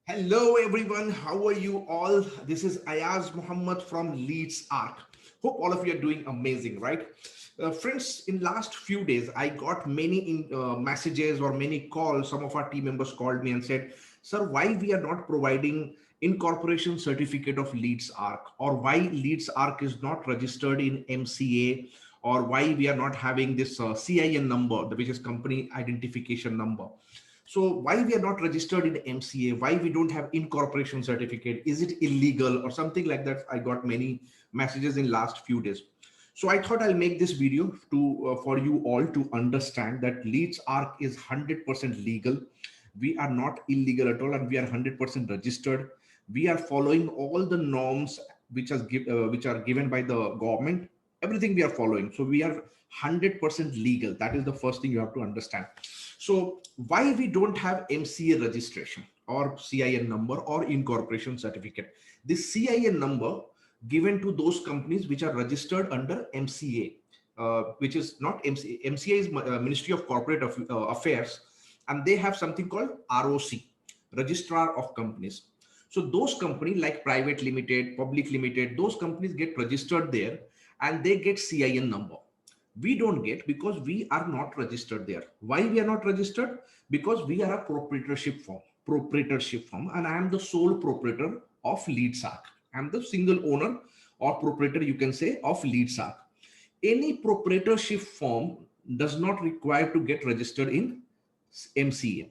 Hello everyone, how are you all? This is Ayaz Muhammad from Leeds Arc. Hope all of you are doing amazing, right? Friends, in last few days, I got many messages or many calls. Some of our team members called me and said, "Sir, why we are not providing incorporation certificate of Leeds Arc, or why Leeds Arc is not registered in MCA, or why we are not having this CIN number, which is company identification number." So why we are not registered in MCA? Why we don't have incorporation certificate? Is it illegal or something like that? I got many messages in last few days. So I thought I'll make this video to for you all to understand that Leeds Arc is 100% legal. We are not illegal at all, and we are 100% registered. We are following all the norms which are given by the government. Everything we are following. So we are 100% legal. That is the first thing you have to understand. So why we don't have MCA registration or CIN number or incorporation certificate? This CIN number given to those companies which are registered under MCA, which is not MCA. MCA is Ministry of Corporate Affairs, and they have something called ROC, Registrar of Companies. So those companies like private limited, public limited, those companies get registered there and they get CIN number. We don't get because we are not registered there. Why we are not registered? Because we are a proprietorship firm, and I am the sole proprietor of Leeds Arc. I am the single owner or proprietor, you can say, of Leeds Arc. Any proprietorship firm does not require to get registered in MCA,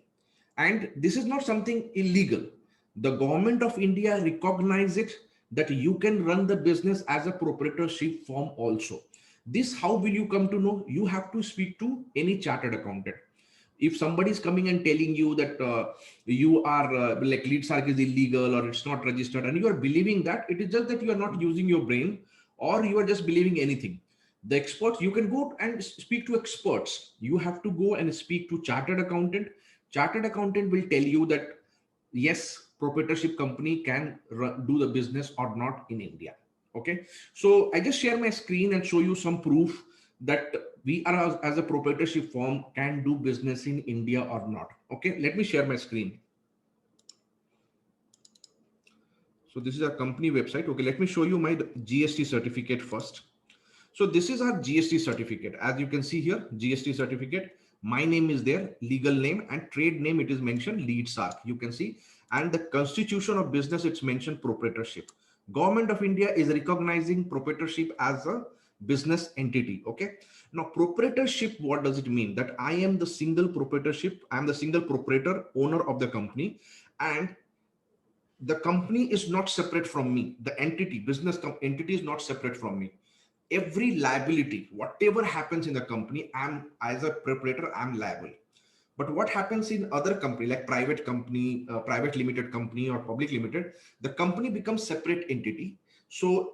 and this is not something illegal. The government of India recognize it, that you can run the business as a proprietorship firm also. This, how will you come to know? You have to speak to any chartered accountant. If somebody is coming and telling you that you are like Leeds Arc is illegal or it's not registered, and you are believing that, it is just that you are not using your brain, or you are just believing anything. The experts, you can go and speak to experts. You have to go and speak to chartered accountant. Chartered accountant will tell you that yes, proprietorship company can do the business or not in India. Okay, so I just share my screen and show you some proof that we are as a proprietorship firm can do business in India or not. Okay, let me share my screen. So this is our company website. Okay, let me show you my GST certificate first. So this is our GST certificate. As you can see here, GST certificate. My name is there, legal name, and trade name, it is mentioned Leeds Arc. You can see, and the constitution of business, it's mentioned proprietorship. Government of India is recognizing proprietorship as a business entity. Okay. Now proprietorship, what does it mean? That I am the single proprietorship. I am the single proprietor, owner of the company, and the company is not separate from me. The entity, entity is not separate from me. Every liability, whatever happens in the company, I'm as a proprietor, I'm liable. But what happens in other company like private company, private limited company or public limited, the company becomes separate entity. So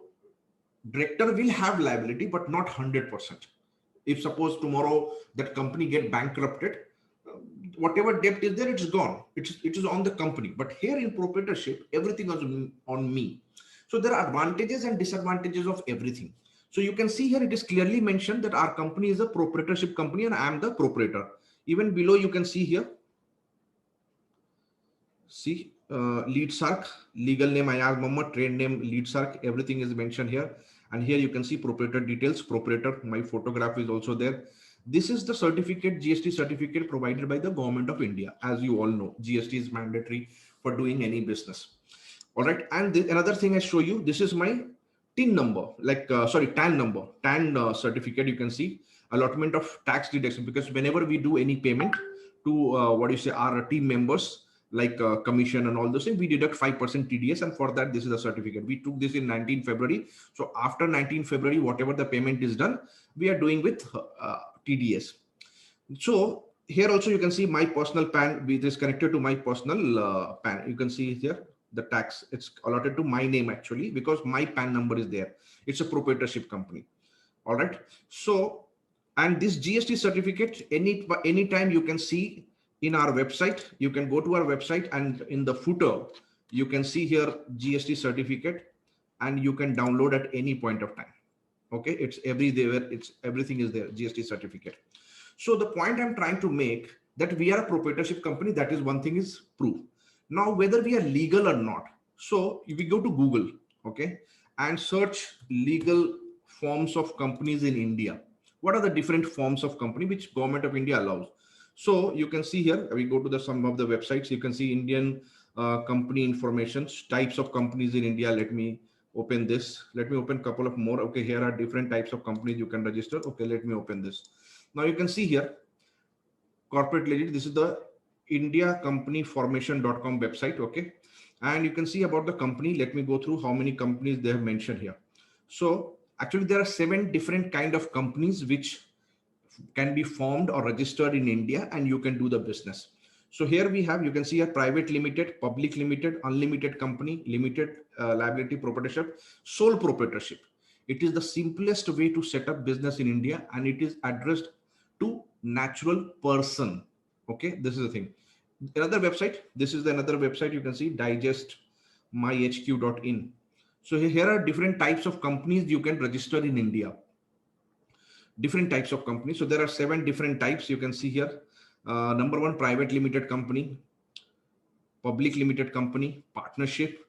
director will have liability, but not 100%. If suppose tomorrow that company get bankrupted, whatever debt is there, it's gone. It is on the company. But here in proprietorship, everything is on me. So there are advantages and disadvantages of everything. So you can see here, it is clearly mentioned that our company is a proprietorship company and I am the proprietor. Even below, you can see here, see Leeds Arc, legal name Ayaz Muhammad, trade name Leeds Arc, everything is mentioned here. And here you can see proprietor details, proprietor, my photograph is also there. This is the certificate, GST certificate provided by the government of India. As you all know, GST is mandatory for doing any business. All right. And another thing I show you, this is my TIN number, like, sorry, TAN number, TAN certificate. You can see allotment of tax deduction, because whenever we do any payment to what do you say, our team members, like commission and all those things, we deduct 5% TDS, and for that, this is a certificate. We took this in 19 February. So after 19 February, whatever the payment is done, we are doing with TDS. So here also you can see my personal PAN, it is connected to my personal PAN. You can see here the tax, it's allotted to my name actually, because my PAN number is there. It's a proprietorship company. All right. So, and this GST certificate, anytime you can see in our website, you can go to our website, and in the footer, you can see here GST certificate, and you can download at any point of time. Okay, it's everywhere, it's everything is there, GST certificate. So the point I'm trying to make, that we are a proprietorship company, that is one thing is proof. Now, whether we are legal or not. So if we go to Google, okay, and search legal forms of companies in India, what are the different forms of company which government of India allows? So you can see here, we go to the some of the websites, you can see Indian company information, types of companies in India. Let me open this. Let me open a couple of more. Okay, here are different types of companies you can register. Okay, let me open this. Now you can see here, corporate legit. This is the indiacompanyformation.com website. Okay, and you can see about the company. Let me go through how many companies they have mentioned here. So actually there are 7 different kind of companies which can be formed or registered in India, and you can do the business. So here we have, you can see a private limited, public limited, unlimited company, limited liability proprietorship, sole proprietorship. It is the simplest way to set up business in India, and it is addressed to natural person. Okay, this is the thing. Another website, this is another website, you can see digestmyhq.in. So here are different types of companies you can register in India. Different types of companies. So there are 7 different types you can see here. Number 1, private limited company, public limited company, partnership,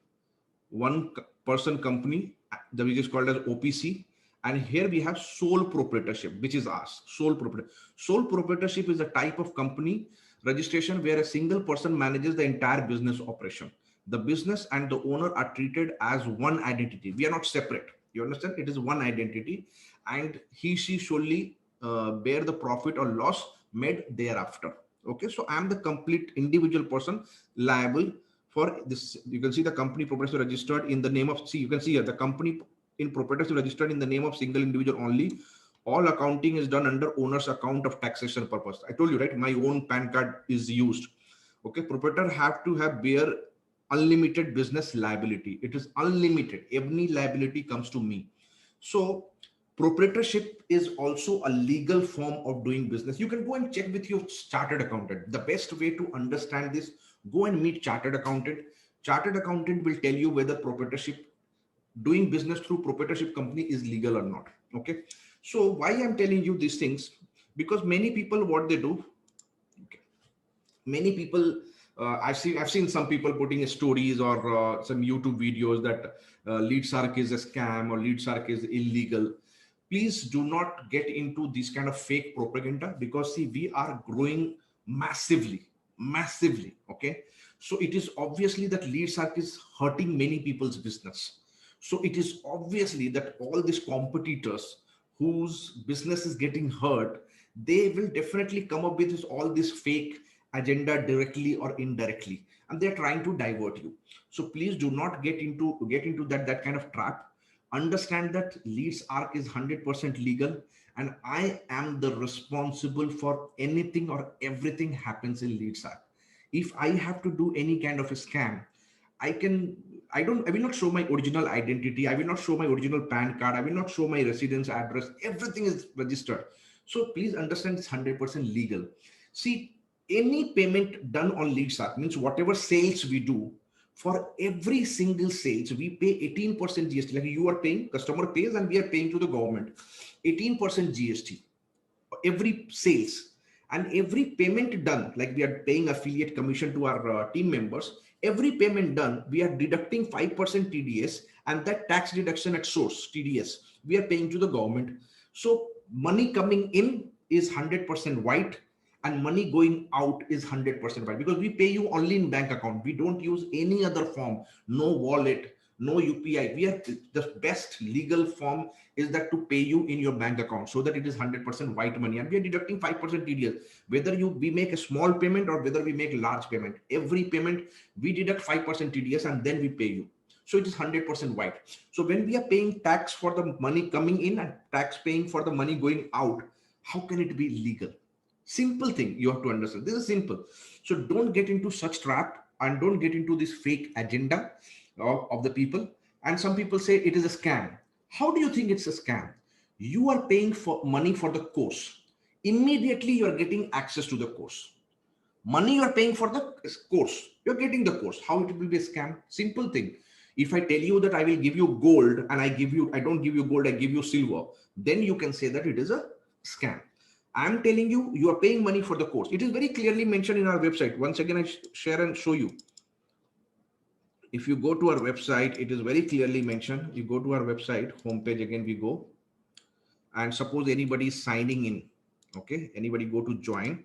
one person company, which is called as OPC. And here we have sole proprietorship, which is us, sole proprietorship. Sole proprietorship is a type of company registration where a single person manages the entire business operation. The business and the owner are treated as one identity. We are not separate. You understand? It is one identity, and she solely bear the profit or loss made thereafter. Okay, so I am the complete individual person liable for this. You can see the company proprietorship registered in the name of, see, you can see here the company in proprietorship registered in the name of single individual only. All accounting is done under owner's account of taxation purpose. I told you, right? My own PAN card is used. Okay, proprietor have to have bear unlimited business liability. It is unlimited. Any liability comes to me. So proprietorship is also a legal form of doing business. You can go and check with your chartered accountant. The best way to understand this, go and meet chartered accountant. Chartered accountant will tell you whether proprietorship, doing business through proprietorship company is legal or not. Okay, so why I'm telling you these things, because many people, what they do, okay, many people, I've seen some people putting stories or some YouTube videos that LeadSark is a scam or LeadSark is illegal. Please do not get into this kind of fake propaganda, because see, we are growing massively. Okay, so it is obviously that LeadSark is hurting many people's business. So it is obviously that all these competitors whose business is getting hurt, they will definitely come up with all this fake agenda directly or indirectly, and they're trying to divert you. So please do not get into that kind of trap. Understand that LeadSark is 100% legal, and I am the responsible for anything or everything happens in LeadSark. If I have to do any kind of a scam, I can, I will not show my original identity. I will not show my original PAN card. I will not show my residence address. Everything is registered. So please understand it's 100% legal. See, any payment done on LeadSark means whatever sales we do, for every single sales, we pay 18% GST. Like you are paying, customer pays, and we are paying to the government 18% GST. Every sales and every payment done, like we are paying affiliate commission to our team members, every payment done, we are deducting 5% TDS, and that tax deduction at source, TDS, we are paying to the government. So money coming in is 100% white, and money going out is 100% white, because we pay you only in bank account. We don't use any other form, no wallet, no UPI. We are the best legal form is that to pay you in your bank account, so that it is 100% white money, and we are deducting 5% TDS. Whether we make a small payment or whether we make a large payment, every payment we deduct 5% TDS and then we pay you. So it is 100% white. So when we are paying tax for the money coming in and tax paying for the money going out, how can it be legal? Simple thing you have to understand. This is simple. So don't get into such trap, and don't get into this fake agenda of the people. And some people say it is a scam. How do you think it's a scam? You are paying for money for the course. Immediately you are getting access to the course. Money you are paying for the course. You're getting the course. How it will be a scam? Simple thing. If I tell you that I will give you gold and I don't give you gold, I give you silver, then you can say that it is a scam. I'm telling you, you are paying money for the course. It is very clearly mentioned in our website. Once again, I share and show you. If you go to our website, it is very clearly mentioned. You go to our website homepage, again we go, and suppose anybody is signing in, okay, anybody go to join,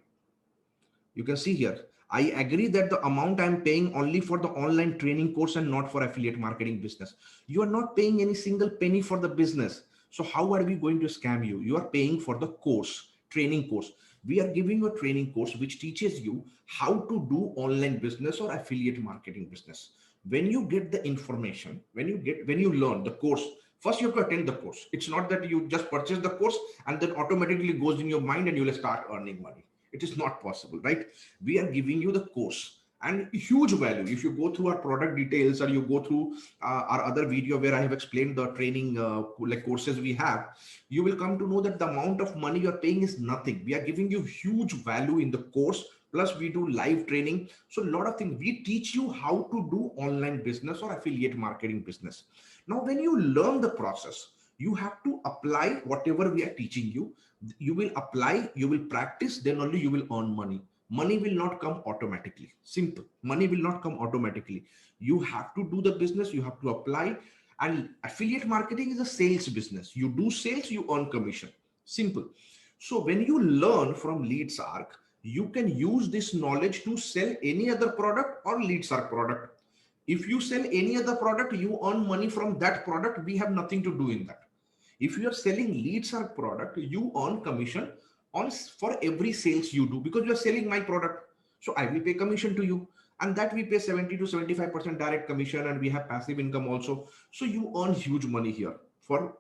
you can see here, I agree that the amount I'm paying only for the online training course and not for affiliate marketing business. You are not paying any single penny for the business. So how are we going to scam you? You are paying for the course, training course. We are giving you a training course which teaches you how to do online business or affiliate marketing business. When you get the information, when you learn the course, first you have to attend the course. It's not that you just purchase the course and then automatically goes in your mind and you will start earning money. It is not possible, right? We are giving you the course and huge value. If you go through our product details or you go through our other video where I have explained the training like courses we have, you will come to know that the amount of money you're paying is nothing. We are giving you huge value in the course. Plus we do live training. So a lot of things, we teach you how to do online business or affiliate marketing business. Now, when you learn the process, you have to apply whatever we are teaching you. You will apply, you will practice, then only you will earn money. Money will not come automatically. Simple. Money will not come automatically. You have to do the business, you have to apply. And affiliate marketing is a sales business. You do sales, you earn commission. Simple. So when you learn from LeadsArc, you can use this knowledge to sell any other product or LeadsArc product. If you sell any other product, you earn money from that product. We have nothing to do in that. If you are selling LeadsArc product, you earn commission on for every sales you do because you are selling my product. So I will pay commission to you, and that we pay 70 to 75% direct commission, and we have passive income also. So you earn huge money here for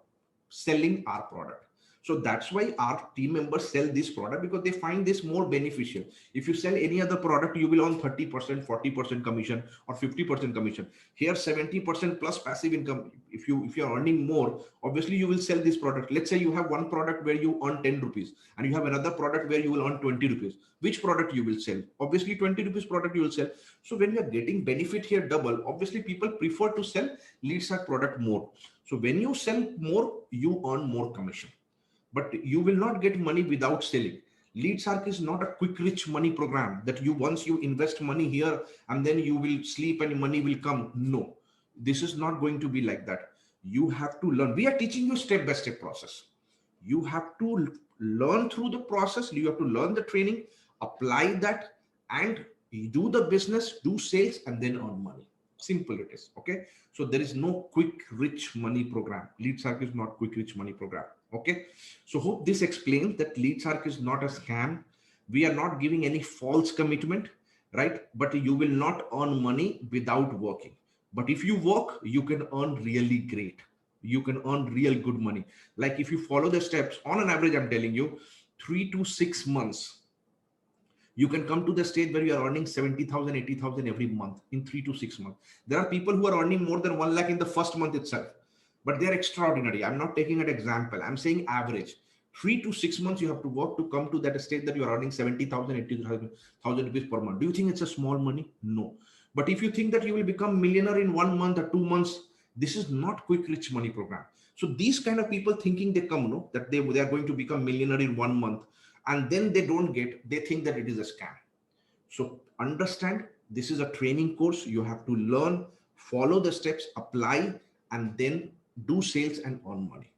selling our product. So that's why our team members sell this product, because they find this more beneficial. If you sell any other product, you will earn 30%, 40% commission or 50% commission. Here 70% plus passive income. If you are earning more, obviously you will sell this product. Let's say you have one product where you earn 10 rupees and you have another product where you will earn 20 rupees. Which product you will sell? Obviously 20 rupees product you will sell. So when you are getting benefit here double, obviously people prefer to sell LeadsArc product more. So when you sell more, you earn more commission. But you will not get money without selling. LeadsArc is not a quick rich money program that you once you invest money here and then you will sleep and money will come. No, this is not going to be like that. You have to learn. We are teaching you step-by-step process. You have to learn through the process. You have to learn the training, apply that, and do the business, do sales, and then earn money. Simple it is. Okay. So there is no quick rich money program. LeadsArc is not quick rich money program. Okay. So hope this explains that LeadsArc is not a scam. We are not giving any false commitment, right? But you will not earn money without working. But if you work, you can earn really great. You can earn real good money. Like if you follow the steps on an average, I'm telling you, 3 to 6 months, you can come to the stage where you are earning 70,000, 80,000 every month in 3 to 6 months. There are people who are earning more than 1 lakh in the first month itself, but they're extraordinary. I'm not taking an example. I'm saying average. 3 to 6 months you have to work to come to that stage that you are earning 70,000, 80,000 rupees per month. Do you think it's a small money? No. But if you think that you will become millionaire in 1 month or 2 months, this is not quick rich money program. So these kind of people thinking they come, no, that they are going to become millionaire in 1 month, and then they don't get, they think that it is a scam. So understand, this is a training course. You have to learn, follow the steps, apply, and then do sales and earn money.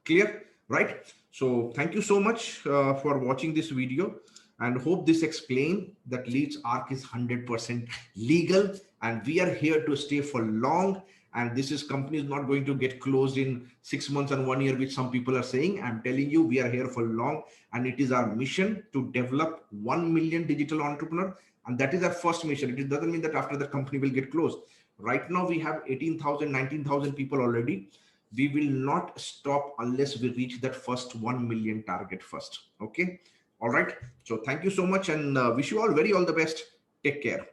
Clear, right? So thank you so much for watching this video, and hope this explained that LeadsArc is 100% legal, and we are here to stay for long. And this is company is not going to get closed in 6 months and 1 year, which some people are saying. I'm telling you, we are here for long, and it is our mission to develop 1 million digital entrepreneur. And that is our first mission. It doesn't mean that after the company will get closed. Right now, we have 18,000, 19,000 people already. We will not stop unless we reach that first 1 million target first. Okay. All right. So thank you so much, and wish you all the best. Take care.